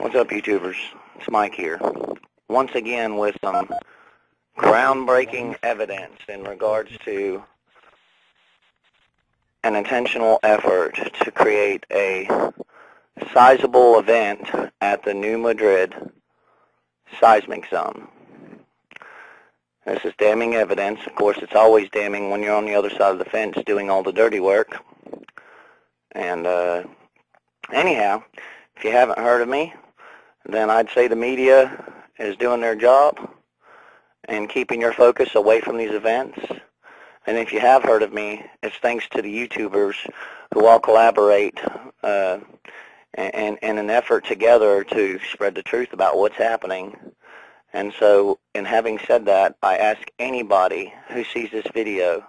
What's up, YouTubers? It's Mike here. Once again with some groundbreaking evidence in regards to an intentional effort to create a sizable event at the New Madrid seismic zone. This is damning evidence. Of course, it's always damning when you're on the other side of the fence doing all the dirty work. And anyhow, if you haven't heard of me, then I'd say the media is doing their job and keeping your focus away from these events. And if you have heard of me, it's thanks to the YouTubers who all collaborate in an effort together to spread the truth about what's happening. And so, in having said that, I ask anybody who sees this video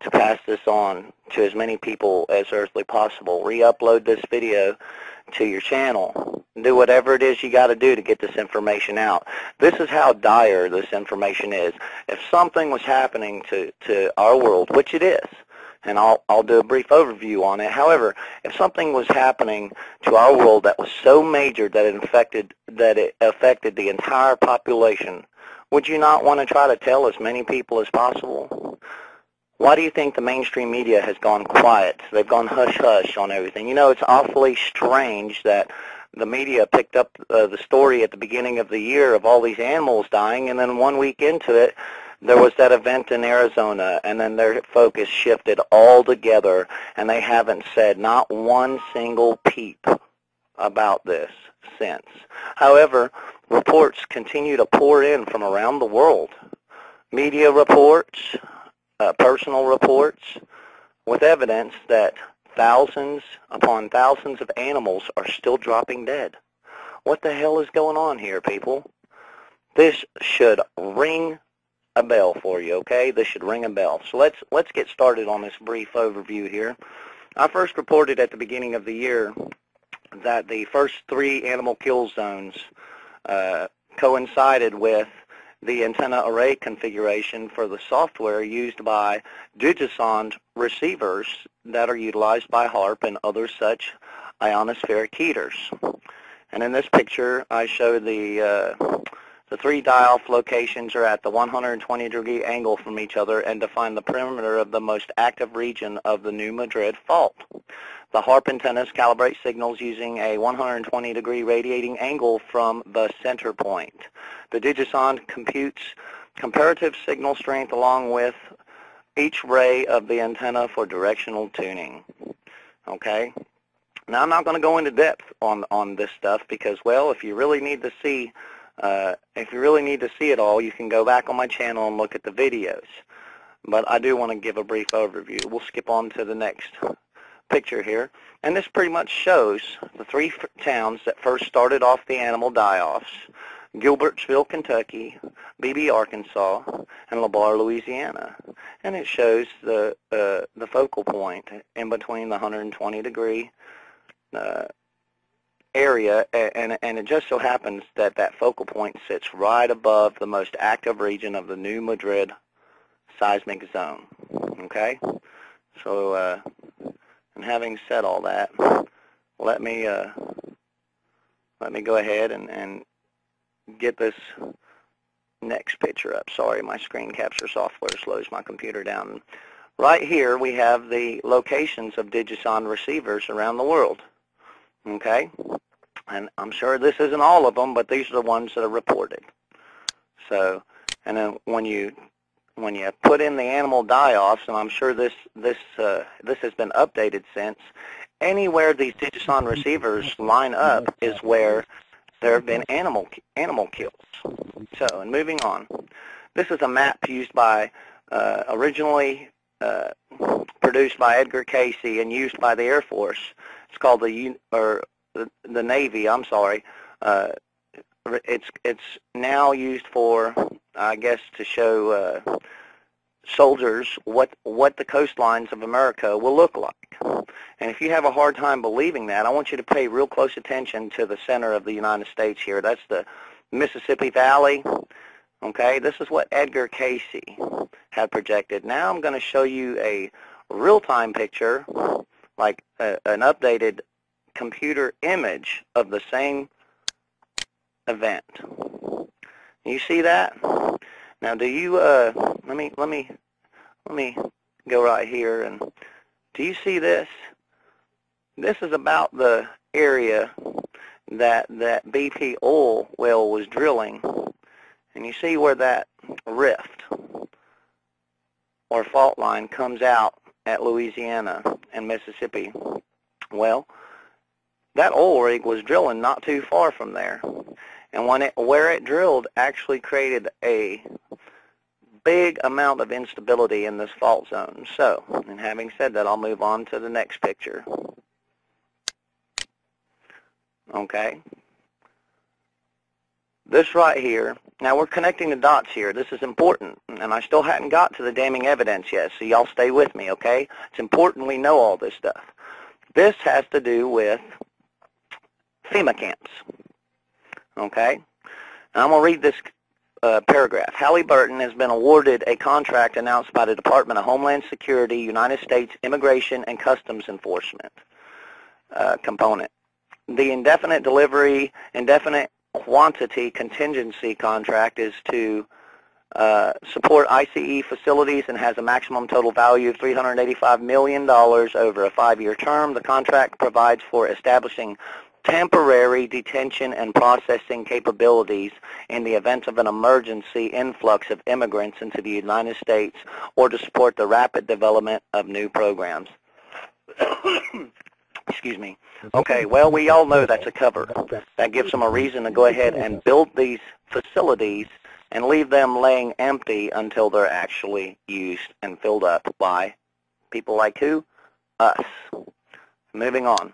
to pass this on to as many people as earthly possible. Re-upload this video to your channel. Do whatever it is you got to do to get this information out. This is how dire this information is. If something was happening to our world, which it is, and I'll do a brief overview on it. However, if something was happening to our world that was so major that it affected the entire population, would you not want to try to tell as many people as possible? Why do you think the mainstream media has gone quiet? They've gone hush-hush on everything. You know, it's awfully strange that the media picked up the story at the beginning of the year of all these animals dying, and then 1 week into it, there was that event in Arizona, and then their focus shifted altogether, and they haven't said not one single peep about this since. However, reports continue to pour in from around the world. Media reports, personal reports, with evidence that thousands upon thousands of animals are still dropping dead. What the hell is going on here, people? This should ring a bell for you, okay? This should ring a bell. So let's get started on this brief overview here. I first reported at the beginning of the year that the first 3 animal kill zones coincided with the antenna array configuration for the software used by Digisonde receivers that are utilized by HAARP and other such ionospheric heaters. And in this picture, I show the 3 dial locations are at the 120-degree angle from each other and define the perimeter of the most active region of the New Madrid fault. The HAARP antennas calibrate signals using a 120-degree radiating angle from the center point. The Digisonde computes comparative signal strength along with each ray of the antenna for directional tuning. Okay? Now, I'm not going to go into depth on this stuff because, well, if you really need to see it all, you can go back on my channel and look at the videos. But I do want to give a brief overview. We'll skip on to the next picture here. And this pretty much shows the 3 towns that first started off the animal die-offs: Gilbertsville, Kentucky, Beebe, Arkansas, and LaBarre, Louisiana. And it shows the focal point in between the 120-degree area, and it just so happens that that focal point sits right above the most active region of the New Madrid seismic zone. Okay? So, and having said all that, let me go ahead and get this next picture up. Sorry, my screen capture software slows my computer down. Right here we have the locations of Digisonde receivers around the world. Okay? And I'm sure this isn't all of them, but these are the ones that are reported. So, and then when you put in the animal die-offs, and I'm sure this has been updated since, anywhere these Digisonde receivers line up is where there have been animal kills. So, and moving on, this is a map used by originally produced by Edgar Casey and used by the Air Force. It's called the Navy. I'm sorry. It's now used for, I guess, to show soldiers what the coastlines of America will look like. And if you have a hard time believing that, I want you to pay real close attention to the center of the United States here. That's the Mississippi Valley. Okay, this is what Edgar Casey had projected. Now I'm going to show you a real-time picture, like an updated computer image of the same event. You see that? Now, do you? Let me go right here, and do you see this? This is about the area that BP oil well was drilling, and you see where that rift or fault line comes out at Louisiana and Mississippi. Well, that oil rig was drilling not too far from there, and where it drilled actually created a big amount of instability in this fault zone. So, and having said that, I'll move on to the next picture. Okay. This right here, now we're connecting the dots here. This is important, and I still hadn't got to the damning evidence yet, so y'all stay with me, okay? It's important we know all this stuff. This has to do with FEMA camps, okay? Now I'm going to read this paragraph. Halliburton has been awarded a contract announced by the Department of Homeland Security, United States Immigration and Customs Enforcement component. The indefinite delivery, indefinite quantity contingency contract is to support ICE facilities and has a maximum total value of $385 million over a 5-year term. The contract provides for establishing temporary detention and processing capabilities in the event of an emergency influx of immigrants into the United States or to support the rapid development of new programs. Excuse me. Okay, well, we all know that's a cover. That gives them a reason to go ahead and build these facilities and leave them laying empty until they're actually used and filled up by people like who? Us. Moving on.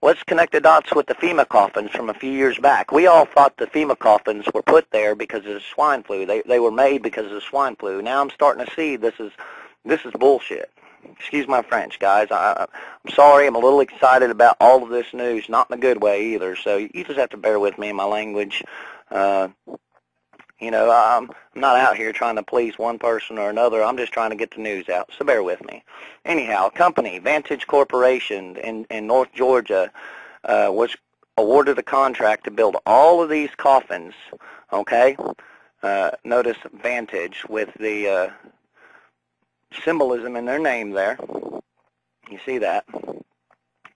Let's connect the dots with the FEMA coffins from a few years back. We all thought the FEMA coffins were put there because of the swine flu. They were made because of the swine flu. Now I'm starting to see this is bullshit. Excuse my French, guys. I'm sorry. I'm a little excited about all of this news, not in a good way either. So you just have to bear with me in my language. You know, I'm not out here trying to please one person or another. I'm just trying to get the news out, so bear with me. Anyhow, a company, Vantage Corporation in North Georgia, was awarded a contract to build all of these coffins, okay? Notice Vantage with the symbolism in their name there. You see that?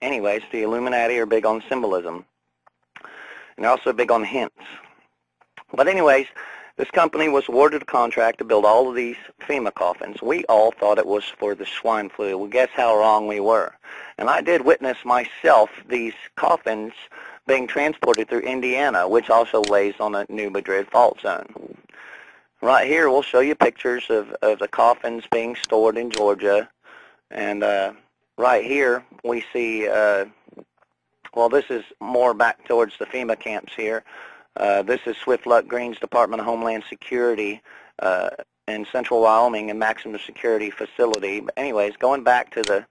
Anyways, the Illuminati are big on symbolism, and they're also big on hints. But anyways, this company was awarded a contract to build all of these FEMA coffins. We all thought it was for the swine flu. Well, guess how wrong we were. And I did witness myself these coffins being transported through Indiana, which also lays on the New Madrid fault zone. Right here, we'll show you pictures of the coffins being stored in Georgia. And right here, we see, well, this is more back towards the FEMA camps here. This is Swift Luck Green's Department of Homeland Security in Central Wyoming and Maximum Security Facility. But anyways, going back to the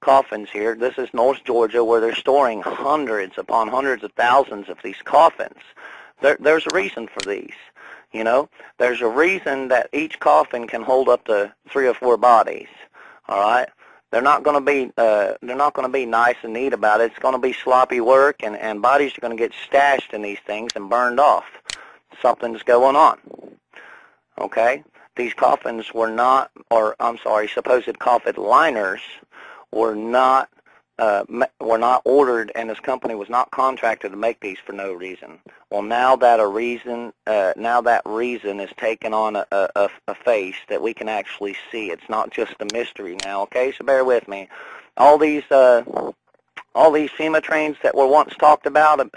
coffins here, this is North Georgia where they're storing hundreds upon hundreds of thousands of these coffins. There's a reason for these. You know, there's a reason that each coffin can hold up to 3 or 4 bodies. All right, they're not going to be nice and neat about it. It's going to be sloppy work, and bodies are going to get stashed in these things and burned off. Something's going on. Okay, these coffins were not, or I'm sorry, supposed coffin liners were not ordered, and this company was not contracted to make these for no reason. Well, now that reason is taken on a face that we can actually see. It's not just a mystery now. Okay, so bear with me. All these FEMA trains that were once talked about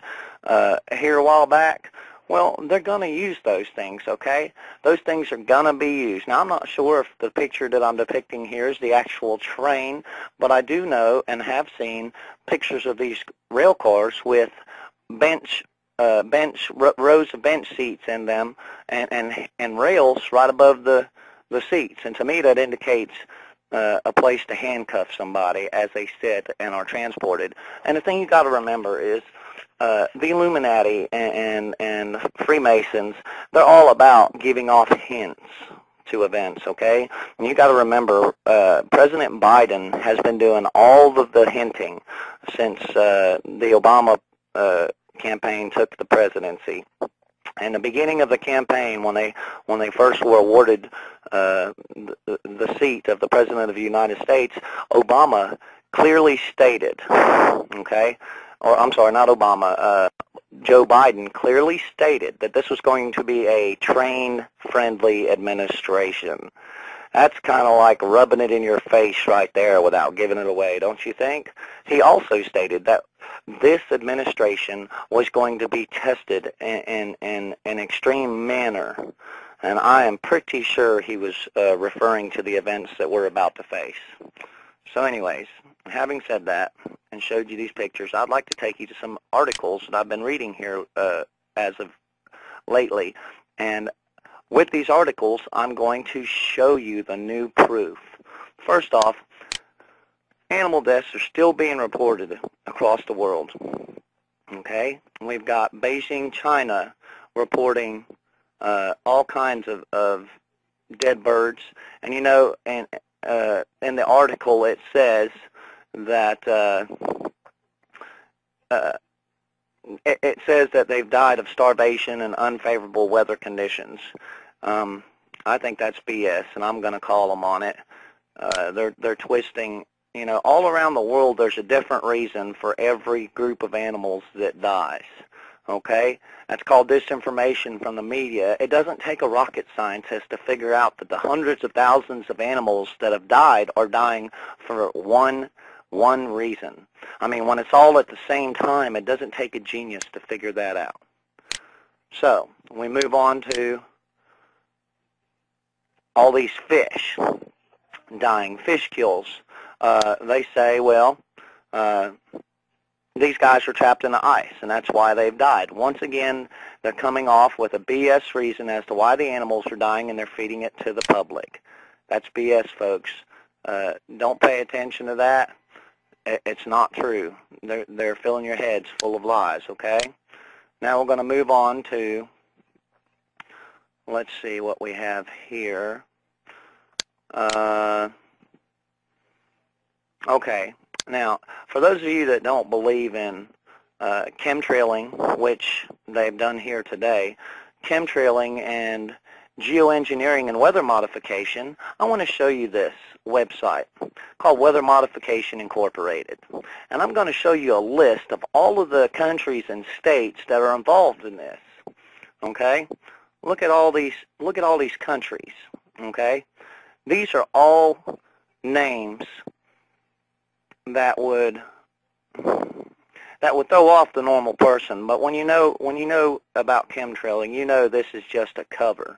here a while back, well, they're going to use those things, okay? Those things are going to be used. Now, I'm not sure if the picture that I'm depicting here is the actual train, but I do know and have seen pictures of these rail cars with rows of bench seats in them and rails right above the seats. And to me, that indicates a place to handcuff somebody as they sit and are transported. And the thing you got to remember is the Illuminati and Freemasons, they're all about giving off hints to events, okay? And you got to remember, President Biden has been doing all of the hinting since the Obama campaign took the presidency. In the beginning of the campaign, when they first were awarded the seat of the President of the United States, Obama clearly stated, okay, or I'm sorry, not Obama, Joe Biden clearly stated that this was going to be a train-friendly administration. That's kind of like rubbing it in your face right there without giving it away, don't you think? He also stated that this administration was going to be tested in an extreme manner, and I am pretty sure he was referring to the events that we're about to face. So anyways, having said that and showed you these pictures, I'd like to take you to some articles that I've been reading here as of lately. And with these articles, I'm going to show you the new proof. First off, animal deaths are still being reported across the world. Okay? We've got Beijing, China reporting all kinds of dead birds. And you know, in the article it says that it says that they've died of starvation and unfavorable weather conditions. I think that's BS, and I'm going to call them on it. They're twisting. You know, all around the world, there's a different reason for every group of animals that dies. Okay? That's called disinformation from the media. It doesn't take a rocket scientist to figure out that the hundreds of thousands of animals that have died are dying for one reason. I mean, when it's all at the same time, it doesn't take a genius to figure that out. So, we move on to all these fish dying, fish kills. They say, well, these guys are trapped in the ice, and that's why they've died. Once again, they're coming off with a BS reason as to why the animals are dying, and they're feeding it to the public. That's BS, folks. Don't pay attention to that. It's not true. They're filling your heads full of lies, okay? Now we're going to move on to, let's see what we have here. Okay, now, for those of you that don't believe in chemtrailing, which they've done here today, chemtrailing and geoengineering and weather modification, I want to show you this website called Weather Modification Incorporated. And I'm going to show you a list of all of the countries and states that are involved in this. Okay? Look at all these countries. Okay? These are all names that would throw off the normal person, but when you know about chemtrailing, you know this is just a cover.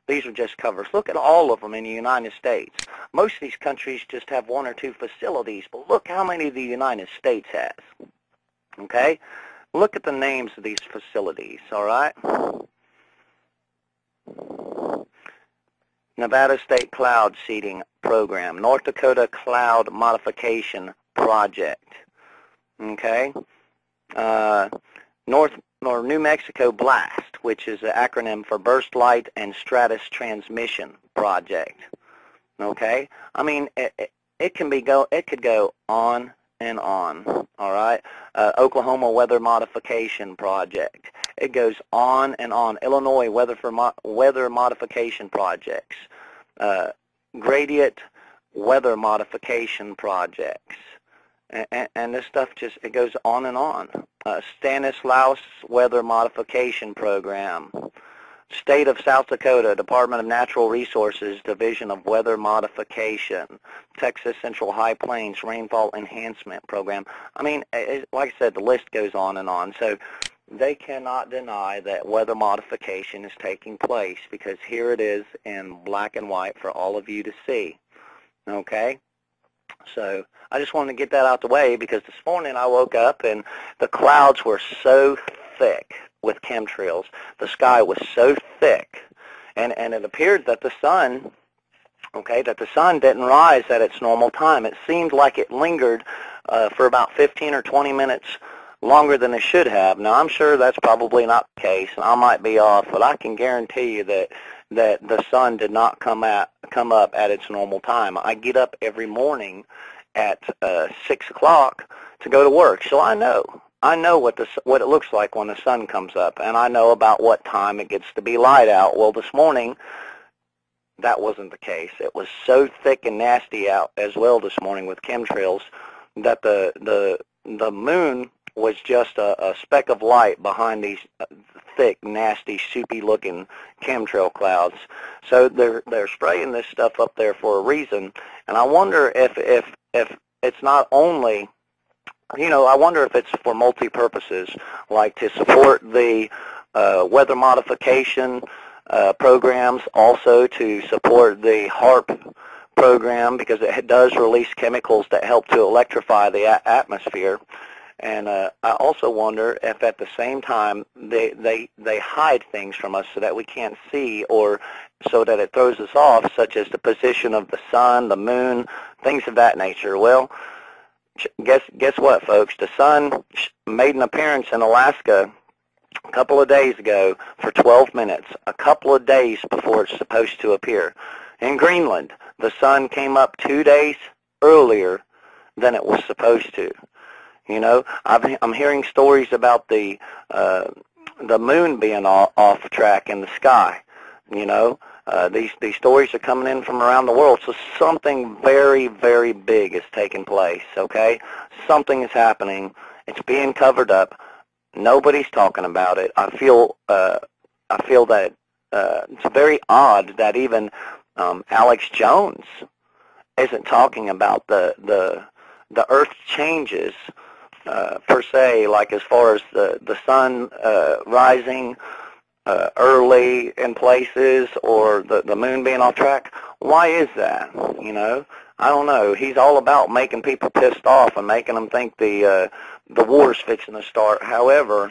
These are just covers. Look at all of them in the United States. Most of these countries just have one or two facilities, but look how many the United States has. Okay? Look at the names of these facilities, all right? Nevada State Cloud Seeding Program, North Dakota Cloud Modification Project, okay? New Mexico BLAST, which is an acronym for Burst Light and Stratus Transmission Project, okay? I mean, it could go on and on, all right? Oklahoma Weather Modification Project. It goes on and on. Illinois Weather Modification Projects. Gradient Weather Modification Projects. And this stuff just, it goes on and on. Stanislaus Weather Modification Program. State of South Dakota, Department of Natural Resources, Division of Weather Modification. Texas Central High Plains Rainfall Enhancement Program. I mean, like I said, the list goes on and on. So they cannot deny that weather modification is taking place, because here it is in black and white for all of you to see. Okay? So I just wanted to get that out the way, because this morning I woke up and the clouds were so thick with chemtrails. The sky was so thick, and it appeared that the sun, okay, that the sun didn't rise at its normal time. It seemed like it lingered for about 15 or 20 minutes longer than it should have. Now, I'm sure that's probably not the case, and I might be off, but I can guarantee you that the sun did not come up at its normal time. I get up every morning at 6 o'clock to go to work, so I know I know what it looks like when the sun comes up, and I know about what time it gets to be light out. Well, this morning, that wasn't the case. It was so thick and nasty out as well this morning with chemtrails that the moon was just a speck of light behind these thick, nasty, soupy-looking chemtrail clouds. So they're spraying this stuff up there for a reason, and I wonder if it's not only, I wonder if it's for multi-purposes, like to support the weather modification programs, also to support the HAARP program, because it does release chemicals that help to electrify the atmosphere. And I also wonder if at the same time they hide things from us so that we can't see, or so that it throws us off, such as the position of the sun, the moon, things of that nature. Well, guess what, folks? The sun made an appearance in Alaska a couple of days ago for 12 minutes, a couple of days before it's supposed to appear. In Greenland, the sun came up 2 days earlier than it was supposed to. I'm hearing stories about the moon being off track in the sky. These stories are coming in from around the world, so something very, very big is taking place, okay? Something is happening. It's being covered up. Nobody's talking about it. I feel that it's very odd that even Alex Jones isn't talking about the Earth changes per se, like as far as the sun rising early in places, or the moon being off track. Why is that? I don't know. He's all about making people pissed off and making them think the war's fixing to start. However,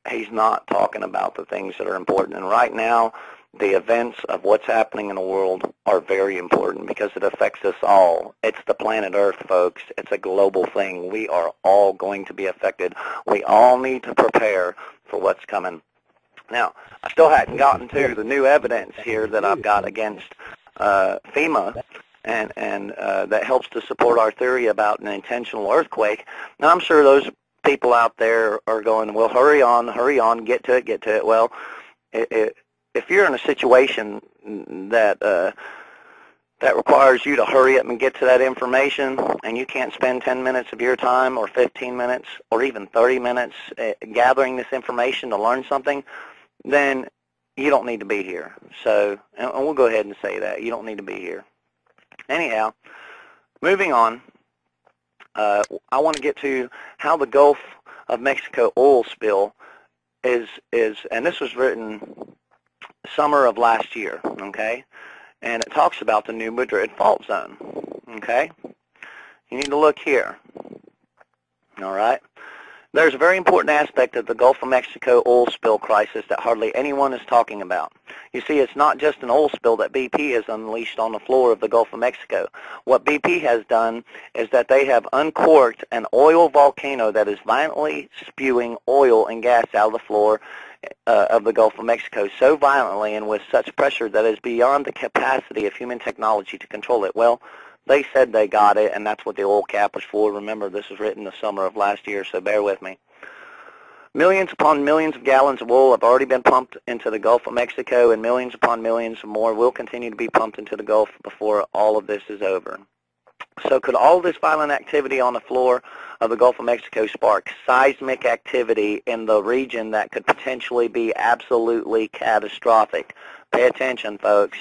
he's not talking about the things that are important. And right now, the events of what's happening in the world are very important because it affects us all. It's the planet Earth, folks. It's a global thing. We are all going to be affected. We all need to prepare for what's coming. Now, I still hadn't gotten to the new evidence here that I've got against FEMA, and that helps to support our theory about an intentional earthquake. Now, I'm sure those people out there are going, well, hurry on, get to it. Well, if you're in a situation that requires you to hurry up and get to that information, and you can't spend 10 minutes of your time, or 15 minutes, or even 30 minutes gathering this information to learn something, then you don't need to be here. So, and we'll go ahead and say that. You don't need to be here. Anyhow, moving on, I want to get to how the Gulf of Mexico oil spill is, and this was written summer of last year, okay? And it talks about the New Madrid fault zone, okay? You need to look here, all right? There's a very important aspect of the Gulf of Mexico oil spill crisis that hardly anyone is talking about. You see, it's not just an oil spill that BP has unleashed on the floor of the Gulf of Mexico. What BP has done is that they have uncorked an oil volcano that is violently spewing oil and gas out of the floor of the Gulf of Mexico so violently and with such pressure that it is beyond the capacity of human technology to control it. Well, they said they got it, and that's what the oil cap was for. Remember, this was written the summer of last year, so bear with me. Millions upon millions of gallons of oil have already been pumped into the Gulf of Mexico, and millions upon millions more will continue to be pumped into the Gulf before all of this is over. So could all this violent activity on the floor of the Gulf of Mexico spark seismic activity in the region that could potentially be absolutely catastrophic? Pay attention, folks.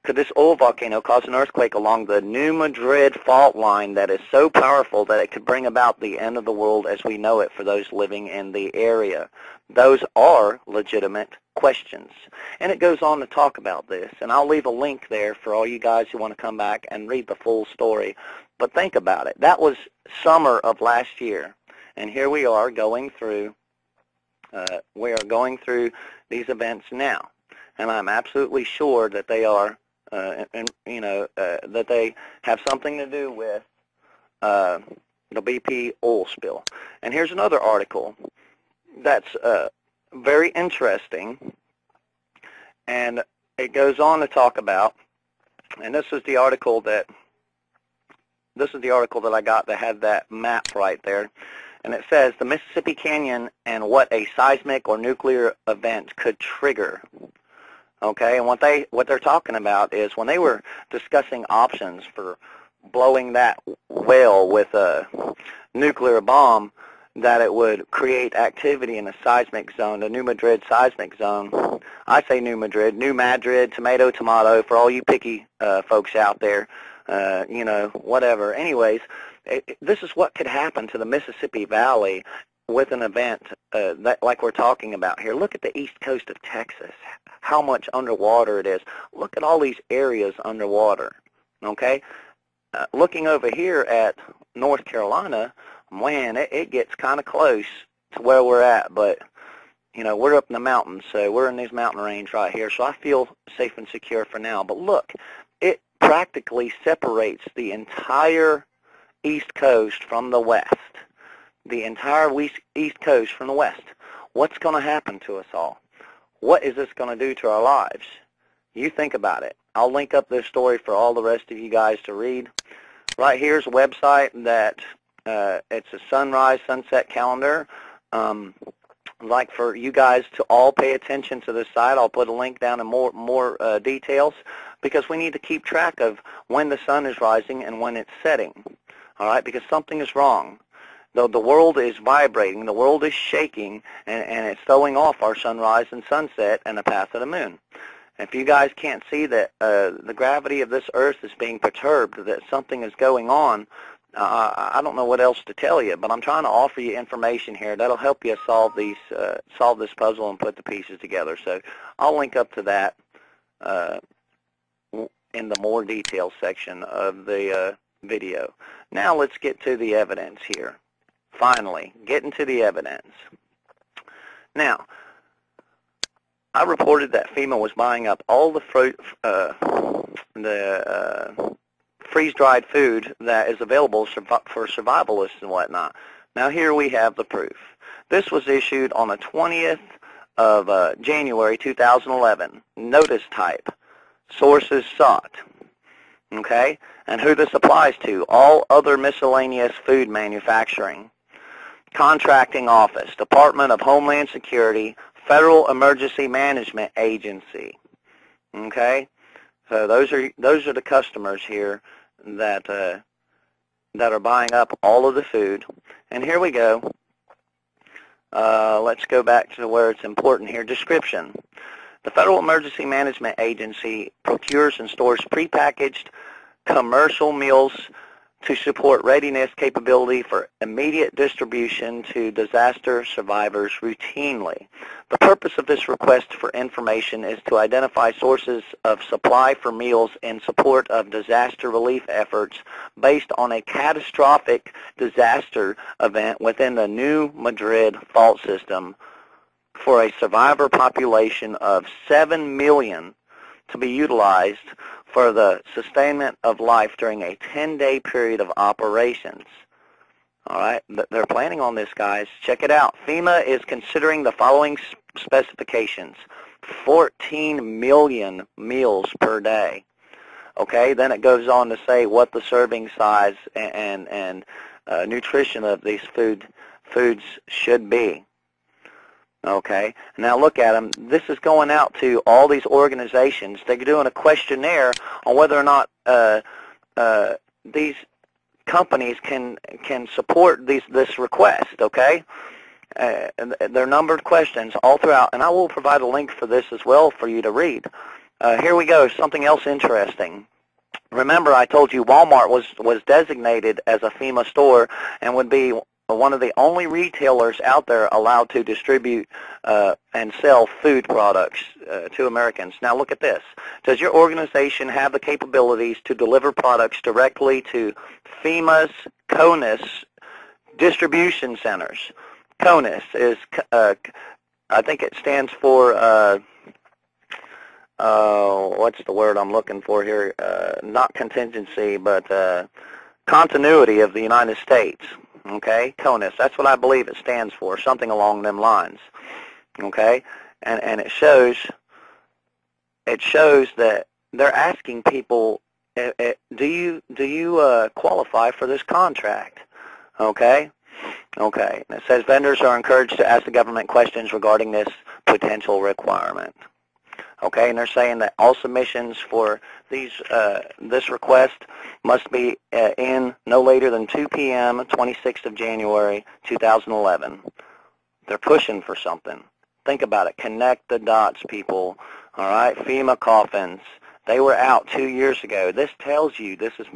Could this oil volcano cause an earthquake along the New Madrid fault line that is so powerful that it could bring about the end of the world as we know it for those living in the area? Those are legitimate questions. And it goes on to talk about this, and I'll leave a link there for all you guys who want to come back and read the full story. But think about it. That was summer of last year, and here we are going through these events now. And I'm absolutely sure that they are that they have something to do with the BP oil spill. And here's another article that's very interesting, and it goes on to talk about, and this is the article that I got that had that map right there. And it says the Mississippi Canyon and what a seismic or nuclear event could trigger. Okay, and what they're talking about is when they were discussing options for blowing that whale with a nuclear bomb, that it would create activity in a seismic zone, the New Madrid seismic zone. I say New Madrid, tomato, tomato, for all you picky folks out there, you know, whatever. Anyways, this is what could happen to the Mississippi Valley with an event that, like we're talking about here. Look at the east coast of Texas, how much underwater it is. Look at all these areas underwater, okay? Looking over here at North Carolina, man, it gets kind of close to where we're at, but, you know, we're up in the mountains, so we're in this mountain range right here, so I feel safe and secure for now. But look, it practically separates the entire East Coast from the West, the entire East Coast from the West. What's going to happen to us all? What is this going to do to our lives? You think about it. I'll link up this story for all the rest of you guys to read. Right here's a website that it's a sunrise, sunset calendar. Like for you guys to all pay attention to this site. I'll put a link down in more details, because we need to keep track of when the sun is rising and when it's setting. All right, because something is wrong. The world is vibrating, the world is shaking, and it's throwing off our sunrise and sunset and the path of the moon. If you guys can't see that the gravity of this earth is being perturbed, that something is going on, I don't know what else to tell you, but I'm trying to offer you information here that'll help you solve this puzzle and put the pieces together. So I'll link up to that in the more details section of the video. Now let's get to the evidence here. Finally, getting to the evidence. Now, I reported that FEMA was buying up all the freeze-dried food that is available for survivalists and whatnot. Now here we have the proof. This was issued on the 20th of January 2011. Notice type, sources sought. Okay, and who this applies to: all other miscellaneous food manufacturing. Contracting office, Department of Homeland Security, Federal Emergency Management Agency. Okay, so those are the customers here that are buying up all of the food. And here we go. Let's go back to where it's important here. Description. The Federal Emergency Management Agency procures and stores prepackaged commercial meals to support readiness capability for immediate distribution to disaster survivors routinely. The purpose of this request for information is to identify sources of supply for meals in support of disaster relief efforts based on a catastrophic disaster event within the New Madrid fault system for a survivor population of 7 million to be utilized for the sustainment of life during a 10-day period of operations. All right, they're planning on this, guys. Check it out. FEMA is considering the following specifications: 14 million meals per day. Okay, then it goes on to say what the serving size and nutrition of these foods should be. Okay, now look at them. This is going out to all these organizations. They're doing a questionnaire on whether or not these companies can support this request. Okay, and they're numbered questions all throughout, and I will provide a link for this as well for you to read. Here we go. Something else interesting. Remember, I told you Walmart was designated as a FEMA store and would be one of the only retailers out there allowed to distribute and sell food products to Americans. Now look at this. Does your organization have the capabilities to deliver products directly to FEMA's CONUS distribution centers? CONUS is, I think it stands for, what's the word I'm looking for here? Not contingency, but continuity of the United States. Okay, CONUS, that's what I believe it stands for, something along them lines. Okay, and it shows that they're asking people, do you qualify for this contract? Okay, Okay, and it says vendors are encouraged to ask the government questions regarding this potential requirement. Okay, and they're saying that all submissions for this request must be in no later than 2 p.m. 26th of January 2011. They're pushing for something. Think about it. Connect the dots, people. All right, FEMA coffins. They were out 2 years ago. This tells you this is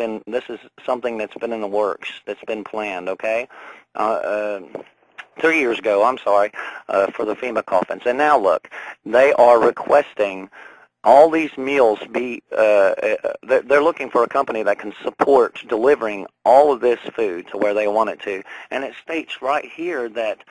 something that's been in the works, that's been planned. Okay, 3 years ago. I'm sorry, for the FEMA coffins. And now look, they are requesting all these meals be. They're looking for a company that can support delivering all of this food to where they want it to. And it states right here that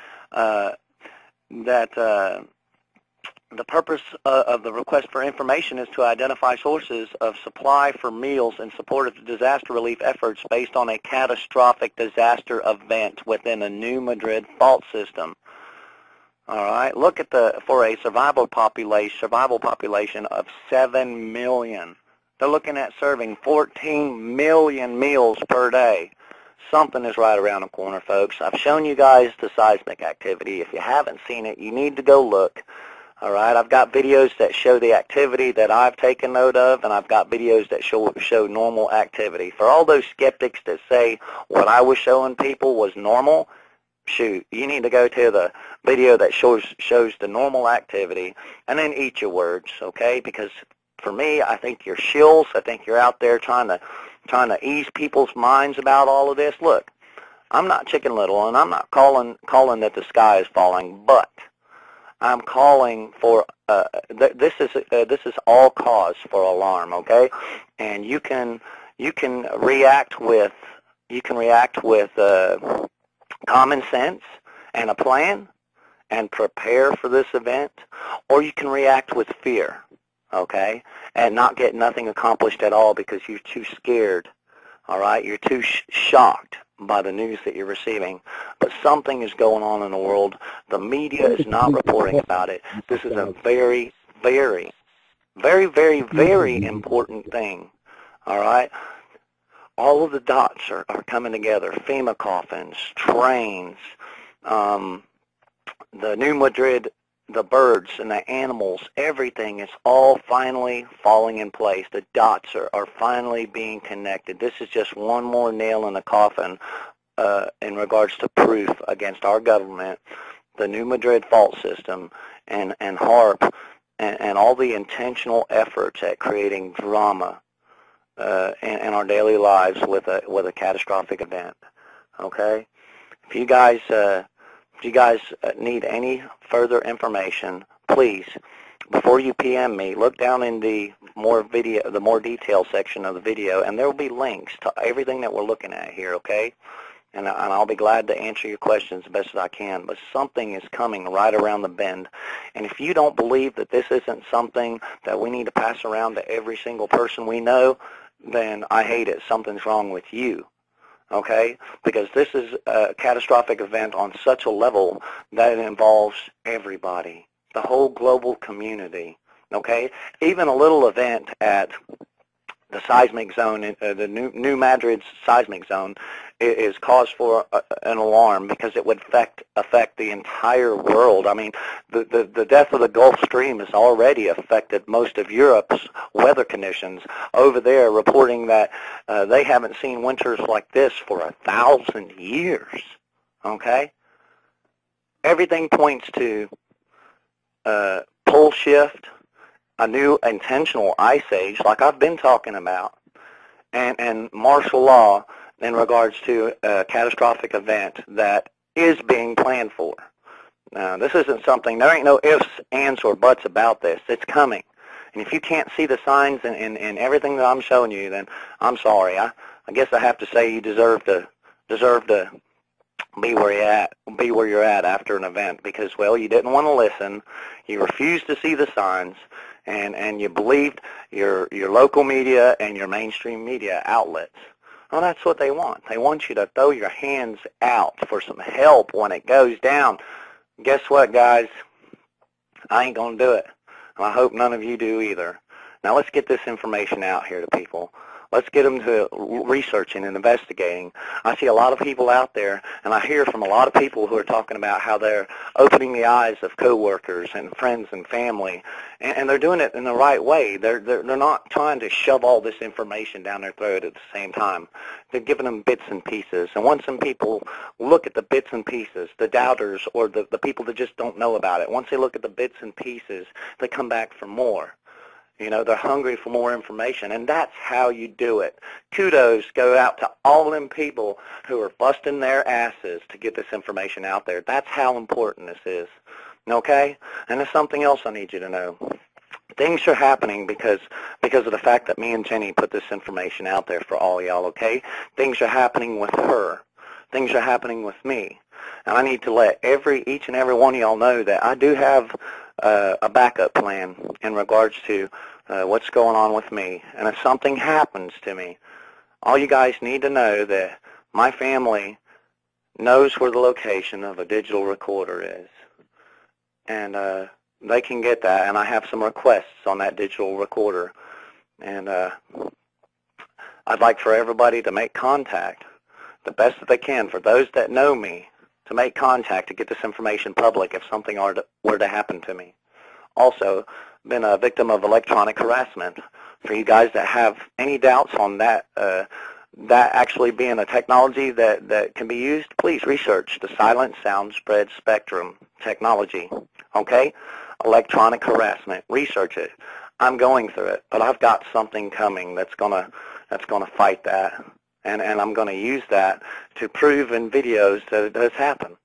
the purpose of the request for information is to identify sources of supply for meals in support of disaster relief efforts based on a catastrophic disaster event within a New Madrid fault system. All right, look at for a survival population of 7 million. They're looking at serving 14 million meals per day. Something is right around the corner, folks. I've shown you guys the seismic activity. If you haven't seen it, you need to go look. All right, I've got videos that show the activity that I've taken note of, and I've got videos that show normal activity. For all those skeptics that say what I was showing people was normal, shoot, you need to go to the video that shows the normal activity, and then eat your words, okay? Because for me, I think you're shills. I think you're out there trying to ease people's minds about all of this. Look, I'm not Chicken Little, and I'm not calling that the sky is falling, but I'm calling for this is all cause for alarm, okay? And you can react with common sense and a plan and prepare for this event, or you can react with fear, okay, and not get nothing accomplished at all because you're too scared. All right, you're too shocked by the news that you're receiving. But something is going on in the world. The media is not reporting about it. This is a very, very, very, very, very important thing. All right? All of the dots are coming together. FEMA coffins, trains, the New Madrid, the birds and the animals, everything is all finally falling in place. The dots are finally being connected. This is just one more nail in the coffin in regards to proof against our government, the New Madrid fault system, and HAARP, and all the intentional efforts at creating drama in our daily lives with a catastrophic event. Okay? If you guys need any further information, please, before you PM me, look down in the more detailed section of the video, and there will be links to everything that we're looking at here, okay? And I'll be glad to answer your questions the best that I can. But something is coming right around the bend. And if you don't believe that this isn't something that we need to pass around to every single person we know, then I hate it. Something's wrong with you. Okay, because this is a catastrophic event on such a level that it involves everybody, the whole global community. Okay, even a little event at the seismic zone, the New Madrid seismic zone, is cause for an alarm because it would affect the entire world. I mean, the death of the Gulf Stream has already affected most of Europe's weather conditions. Over there, reporting that they haven't seen winters like this for 1,000 years. Okay, everything points to pole shift, a new intentional ice age, like I've been talking about, and martial law in regards to a catastrophic event that is being planned for. Now, this isn't something, there ain't no ifs, ands, or buts about this. It's coming. And if you can't see the signs and everything that I'm showing you, then I'm sorry. I guess I have to say you deserve to be where you're at after an event because, well, you didn't want to listen, you refused to see the signs, and you believed your local media and your mainstream media outlets. Well, that's what they want. They want you to throw your hands out for some help when it goes down. Guess what, guys? I ain't going to do it. And I hope none of you do either. Now let's get this information out here to people. Let's get them to researching and investigating. I see a lot of people out there, and I hear from a lot of people who are talking about how they're opening the eyes of coworkers and friends and family, and they're doing it in the right way. They're not trying to shove all this information down their throat at the same time. They're giving them bits and pieces. And once some people look at the bits and pieces, the doubters or the people that just don't know about it, once they look at the bits and pieces, they come back for more. You know, they're hungry for more information, and that's how you do it. Kudos go out to all them people who are busting their asses to get this information out there. That's how important this is, okay? And there's something else I need you to know. Things are happening because of the fact that me and Jenny put this information out there for all y'all, okay? Things are happening with her. Things are happening with me. And I need to let each and every one of y'all know that I do have a backup plan in regards to what's going on with me. And if something happens to me, all you guys need to know that my family knows where the location of a digital recorder is. And they can get that, and I have some requests on that digital recorder. And I'd like for everybody to make contact the best that they can, for those that know me, to make contact to get this information public if something were to happen to me. Also, been a victim of electronic harassment. For you guys that have any doubts on that, that actually being a technology that can be used, please research the silent sound spread spectrum technology, okay? Electronic harassment, research it. I'm going through it, but I've got something coming that's gonna fight that. And I'm going to use that to prove in videos that it does happen.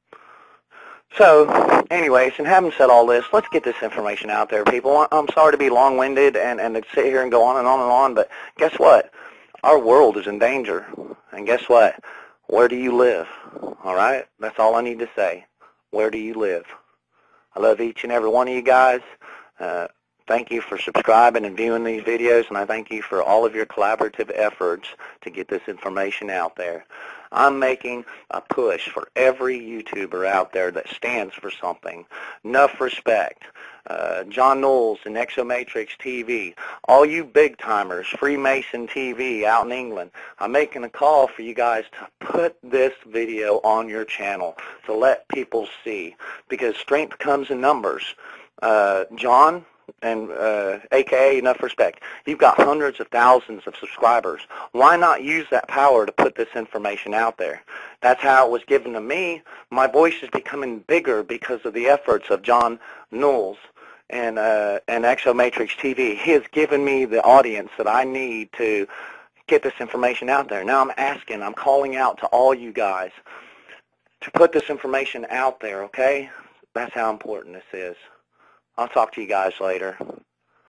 So, anyways, and having said all this, let's get this information out there, people. I'm sorry to be long-winded and to sit here and go on and on and on, but guess what? Our world is in danger. And guess what? Where do you live? All right? That's all I need to say. Where do you live? I love each and every one of you guys. Thank you for subscribing and viewing these videos, and I thank you for all of your collaborative efforts to get this information out there. I'm making a push for every YouTuber out there that stands for something. Enough respect. John Knowles and Exomatrix TV, all you big timers, Freemason TV out in England, I'm making a call for you guys to put this video on your channel to let people see, because strength comes in numbers. John and AKA Enough Respect, you've got hundreds of thousands of subscribers. Why not use that power to put this information out there? That's how it was given to me. My voice is becoming bigger because of the efforts of John Knowles and Exomatrix TV. He has given me the audience that I need to get this information out there. Now I'm calling out to all you guys to put this information out there, okay? That's how important this is. I'll talk to you guys later.